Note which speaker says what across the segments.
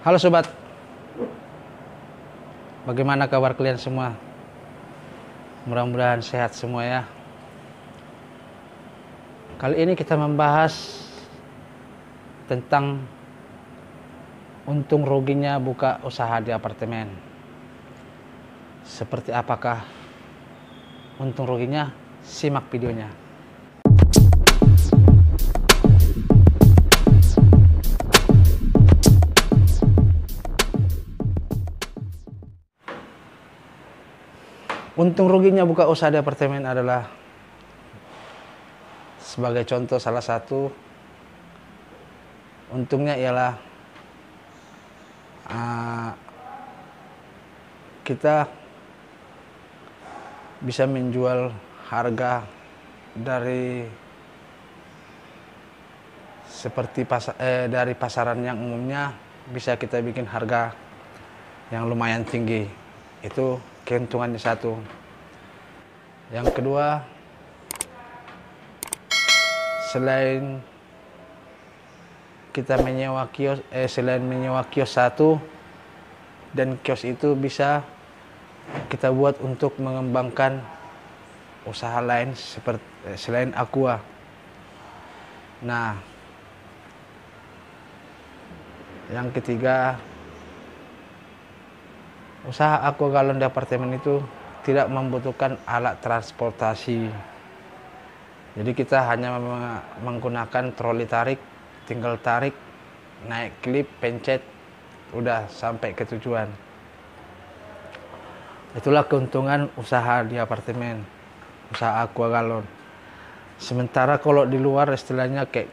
Speaker 1: Halo sobat, bagaimana kabar kalian semua? Mudah-mudahan sehat semua ya. Kali ini kita membahas tentang untung ruginya buka usaha di apartemen. Seperti apakah untung ruginya? Simak videonya. Untung ruginya buka usaha di apartemen adalah, sebagai contoh, salah satu untungnya ialah kita bisa menjual harga dari seperti dari pasaran yang umumnya, bisa kita bikin harga yang lumayan tinggi. Itu keuntungannya satu. Yang kedua, selain kita menyewa kios, selain menyewa kios satu, dan kios itu bisa kita buat untuk mengembangkan usaha lain seperti selain Aqua. Nah, yang ketiga, usaha Aqua Galon di apartemen itu tidak membutuhkan alat transportasi. Jadi kita hanya menggunakan troli tarik, tinggal tarik, naik klip, pencet, udah sampai ke tujuan. Itulah keuntungan usaha di apartemen, usaha Aqua Galon. Sementara kalau di luar, istilahnya kayak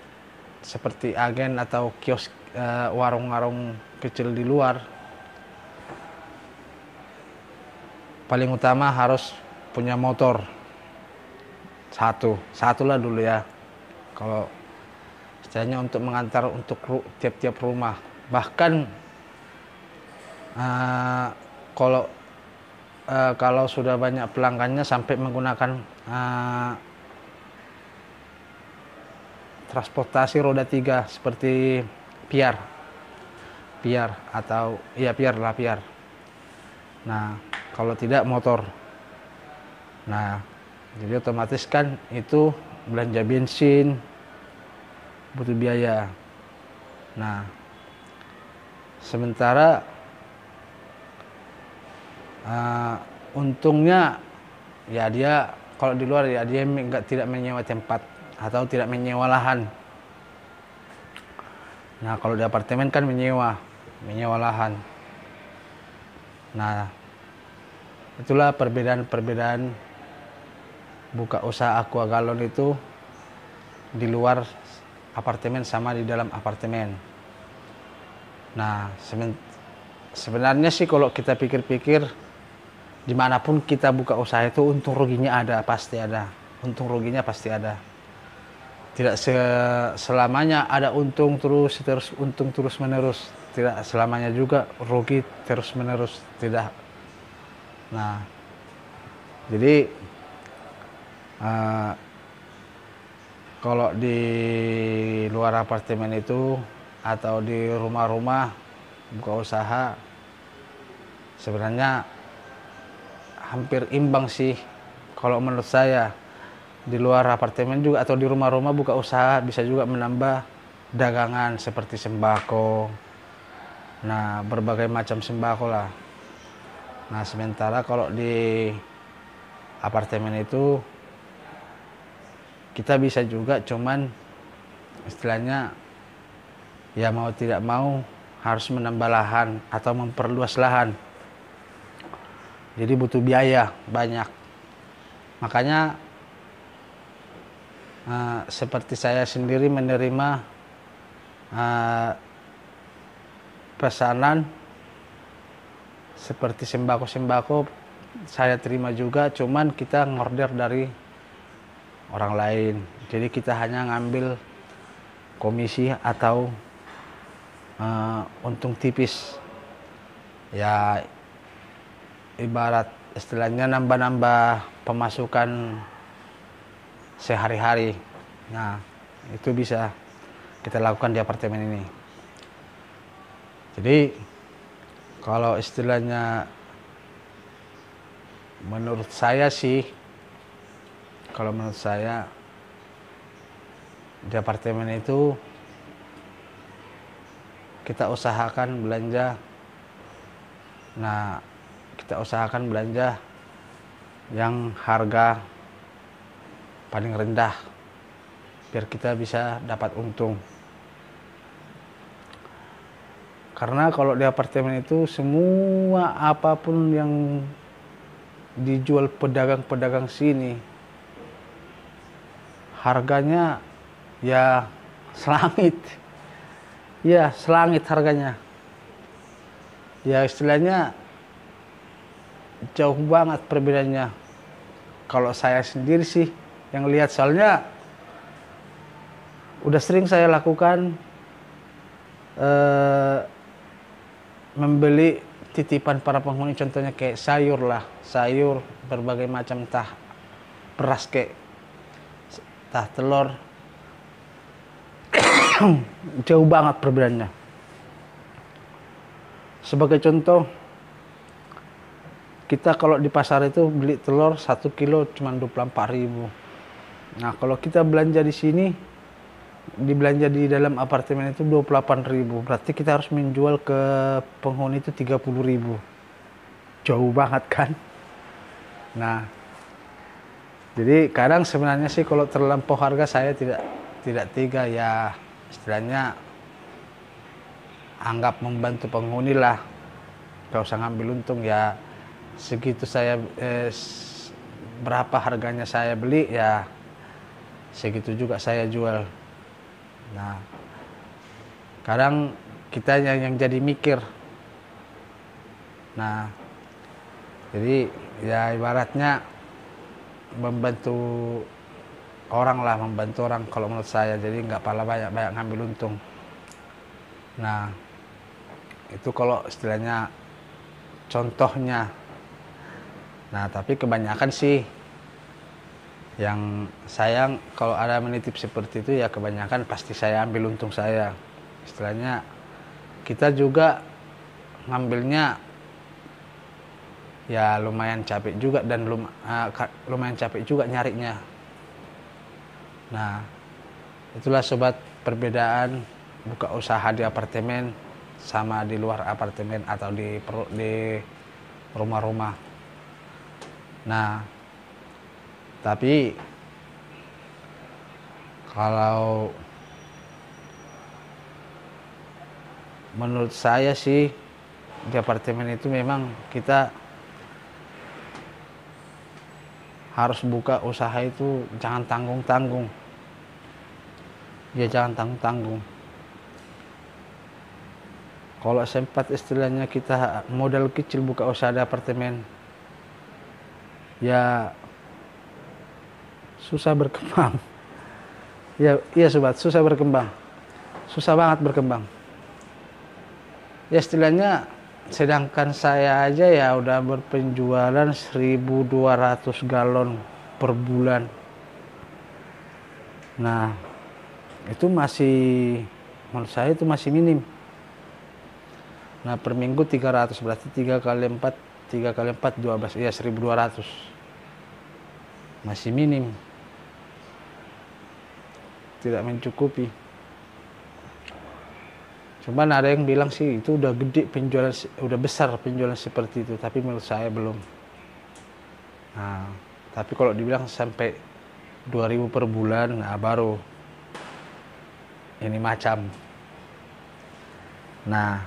Speaker 1: seperti agen atau kios, warung-warung kecil di luar, paling utama harus punya motor satu lah dulu ya, kalau istilahnya untuk mengantar untuk tiap-tiap rumah. Bahkan kalau sudah banyak pelanggannya, sampai menggunakan transportasi roda 3 seperti piar atau ya piar. Nah, kalau tidak motor. Nah, jadi otomatis kan itu belanja bensin, butuh biaya. Nah, sementara untungnya ya, dia kalau di luar ya dia tidak menyewa tempat atau tidak menyewa lahan. Nah, kalau di apartemen kan menyewa lahan. Nah, itulah perbedaan buka usaha Aqua Galon itu di luar apartemen sama di dalam apartemen. Nah, sebenarnya sih kalau kita pikir-pikir, dimanapun kita buka usaha itu untung ruginya pasti ada. Untung ruginya pasti ada. Tidak selamanya ada untung untung terus menerus. Tidak selamanya juga rugi terus menerus. Tidak. Nah, jadi kalau di luar apartemen itu atau di rumah-rumah buka usaha, sebenarnya hampir imbang sih kalau menurut saya. Di luar apartemen juga atau di rumah-rumah buka usaha bisa juga menambah dagangan seperti sembako. Nah, berbagai macam sembako lah. Nah, sementara kalau di apartemen itu kita bisa juga, cuman istilahnya ya mau tidak mau harus menambah lahan atau memperluas lahan. Jadi butuh biaya banyak. Makanya seperti saya sendiri menerima pesanan seperti sembako-sembako, saya terima juga, cuman kita ngorder dari orang lain. Jadi kita hanya ngambil komisi atau untung tipis. Ya, ibarat istilahnya nambah-nambah pemasukan sehari-hari. Nah, itu bisa kita lakukan di apartemen ini. Jadi kalau istilahnya menurut saya sih, kalau menurut saya di apartemen itu kita usahakan belanja. Nah, kita usahakan belanja yang harga paling rendah biar kita bisa dapat untung. Karena kalau di apartemen itu semua apapun yang dijual pedagang-pedagang sini harganya ya selangit. Ya, selangit harganya. Ya istilahnya jauh banget perbedaannya. Kalau saya sendiri sih yang lihat, soalnya udah sering saya lakukan membeli titipan para penghuni, contohnya kayak sayur lah, sayur berbagai macam, entah beras kayak entah telur, jauh banget perbedaannya. Sebagai contoh, kita kalau di pasar itu beli telur 1 kilo cuma 24.000. Nah, kalau kita belanja di sini, dibelanja di dalam apartemen itu 28.000. Berarti kita harus menjual ke penghuni itu 30.000. Jauh banget kan? Nah, jadi kadang sebenarnya sih kalau terlampau harga saya tidak tega, ya istilahnya anggap membantu penghuni lah. Gak usah ngambil untung, ya segitu saya berapa harganya saya beli, ya segitu juga saya jual. Nah, kadang kita yang jadi mikir. Nah, jadi ya ibaratnya membantu orang lah, membantu orang kalau menurut saya. Jadi nggak pala banyak ngambil untung. Nah, itu kalau istilahnya contohnya. Nah, tapi kebanyakan sih yang sayang kalau ada menitip seperti itu, ya kebanyakan pasti saya ambil untung saya. Istilahnya kita juga ngambilnya ya lumayan capek juga, dan lumayan capek juga nyarinya. Nah, itulah sobat perbedaan buka usaha di apartemen sama di luar apartemen atau di rumah-rumah. Nah, tapi kalau menurut saya sih di apartemen itu memang kita harus buka usaha itu jangan tanggung-tanggung. Ya jangan tanggung-tanggung. Kalau sempat istilahnya kita modal kecil buka usaha di apartemen, ya susah berkembang. Ya, iya sobat, susah berkembang. Susah banget berkembang. Ya istilahnya, sedangkan saya aja ya udah berpenjualan 1.200 galon per bulan. Nah, itu masih, menurut saya itu masih minim. Nah, per minggu 300, berarti 3 kali 4, 12, ya 1.200. Masih minim. Tidak mencukupi. Cuman ada yang bilang sih itu udah gede penjualan, udah besar penjualan seperti itu, tapi menurut saya belum. Nah, tapi kalau dibilang sampai 2.000 per bulan, nah baru ini macam. Nah,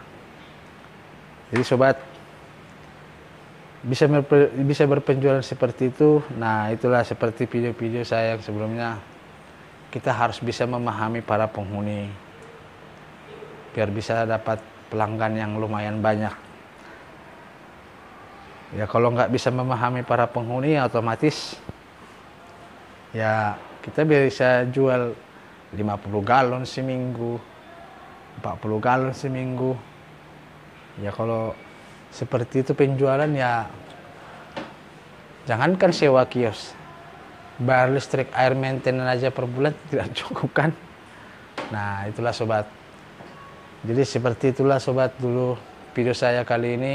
Speaker 1: jadi sobat bisa berpenjualan seperti itu. Nah, itulah seperti video-video saya yang sebelumnya. Kita harus bisa memahami para penghuni biar bisa dapat pelanggan yang lumayan banyak. Ya kalau nggak bisa memahami para penghuni, ya otomatis ya kita bisa jual 50 galon seminggu, 40 galon seminggu. Ya kalau seperti itu penjualan, ya jangankan sewa kios, bayar listrik, air maintenance aja per bulan tidak cukup kan. Nah, itulah sobat. Jadi seperti itulah sobat dulu video saya kali ini.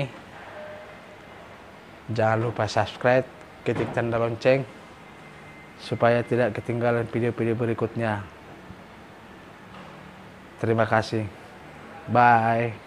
Speaker 1: Jangan lupa subscribe, ketik tanda lonceng supaya tidak ketinggalan video-video berikutnya. Terima kasih. Bye.